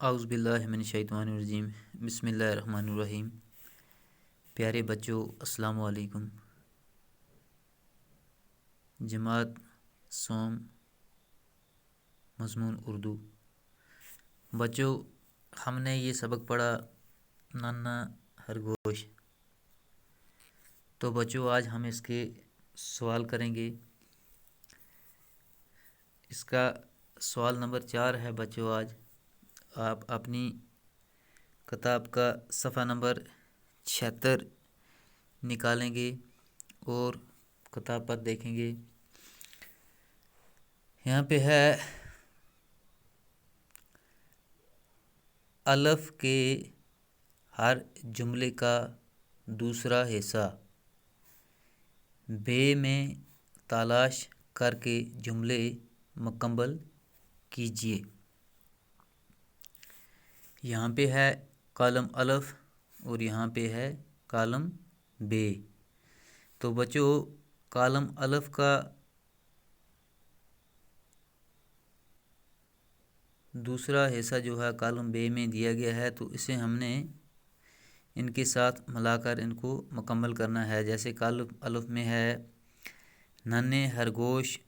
اعوذ باللہ من الشیطان الرجیم بسم اللہ الرحمن الرحیم۔ پیارے بچوں السلام علیکم۔ جماعت سوم مضمون اردو۔ بچوں ہم نے یہ سبق پڑھا نانا خرگوش، تو بچوں آج ہم اس کے سوال کریں گے۔ اس کا سوال نمبر 4 ہے بچوں۔ آج آپ اپنی کتاب کا صفحہ نمبر 76 نکالیں گے اور کتاب پر دیکھیں گے۔ یہاں پہ ہے الف کے ہر جملے کا دوسرا حصہ بے میں تلاش کر کے جملے مکمل کیجیے۔ یہاں پہ ہے کالم الف اور یہاں پہ ہے کالم بے۔ تو بچوں کالم الف کا دوسرا حصہ جو ہے کالم بے میں دیا گیا ہے، تو اسے ہم نے ان کے ساتھ ملا کر ان کو مکمل کرنا ہے۔ جیسے کالم الف میں ہے ننھے خرگوش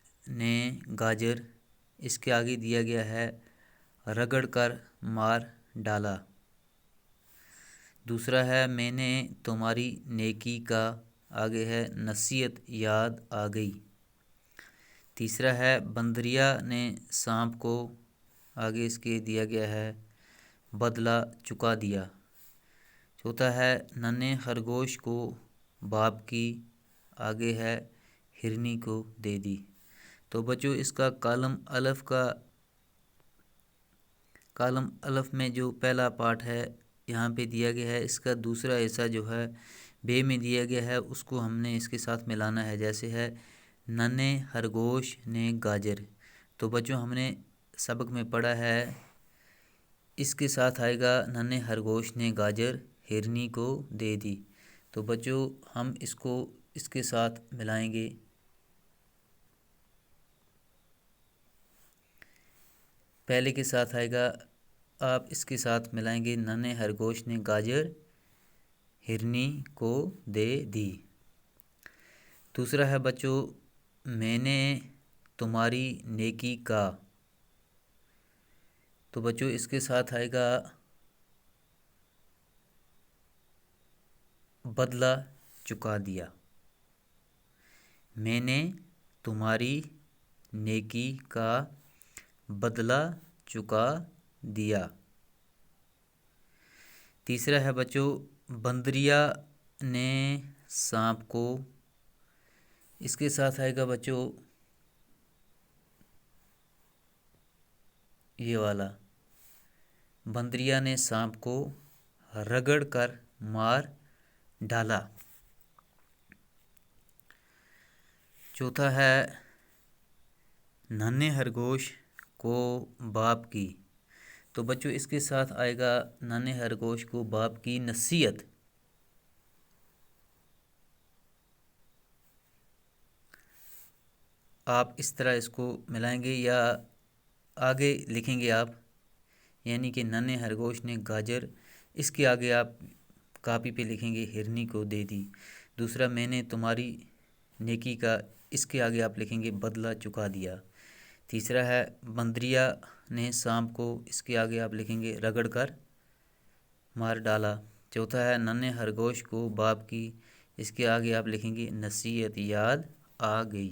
نے گاجر، اس کے آگے دیا گیا ہے رگڑ کر مار ڈالا۔ دوسرا ہے میں نے تمہاری نیکی کا، آگے ہے نصیحت یاد آ گئی۔ تیسرا ہے بندریا نے سانپ کو، آگے اس کے دیا گیا ہے بدلہ چکا دیا۔ چوتھا ہے ننھے خرگوش کو باپ کی، آگے ہے ہرنی کو دے دی۔ تو بچوں اس کا کالم الف میں جو پہلا پارٹ ہے یہاں پہ دیا گیا ہے، اس کا دوسرا حصہ جو ہے بے میں دیا گیا ہے، اس کو ہم نے اس کے ساتھ ملانا ہے۔ جیسے ہے ننھے خرگوش نے گاجر، تو بچوں ہم نے سبق میں پڑھا ہے اس کے ساتھ آئے گا ننھے خرگوش نے گاجر ہرنی کو دے دی۔ تو بچوں ہم اس کو اس کے ساتھ ملائیں گے۔ پہلے کے ساتھ آئے گا، آپ اس کے ساتھ ملائیں گے ننھے خرگوش نے گاجر ہرنی کو دے دی۔ دوسرا ہے بچوں میں نے تمہاری نیکی کا، تو بچوں اس کے ساتھ آئے گا بدلہ چکا دیا۔ میں نے تمہاری نیکی کا بدلہ چکا دیا۔ تیسرا ہے بچوں بندریا نے سانپ کو، اس کے ساتھ آئے گا بچوں یہ والا بندریا نے سانپ کو رگڑ کر مار ڈالا۔ چوتھا ہے ننھے خرگوش کو باپ کی، تو بچوں اس کے ساتھ آئے گا ننھے خرگوش کو باپ کی نصیحت۔ آپ اس طرح اس کو ملائیں گے یا آگے لکھیں گے آپ، یعنی کہ ننھے خرگوش نے گاجر، اس کے آگے آپ کاپی پہ لکھیں گے ہرنی کو دے دی۔ دوسرا میں نے تمہاری نیکی کا، اس کے آگے آپ لکھیں گے بدلہ چکا دیا۔ تیسرا ہے بندریا نے سانپ کو، اس کے آگے آپ لکھیں گے رگڑ کر مار ڈالا۔ چوتھا ہے ننھے خرگوش کو باپ کی، اس کے آگے آپ لکھیں گے نصیحت یاد آ گئی۔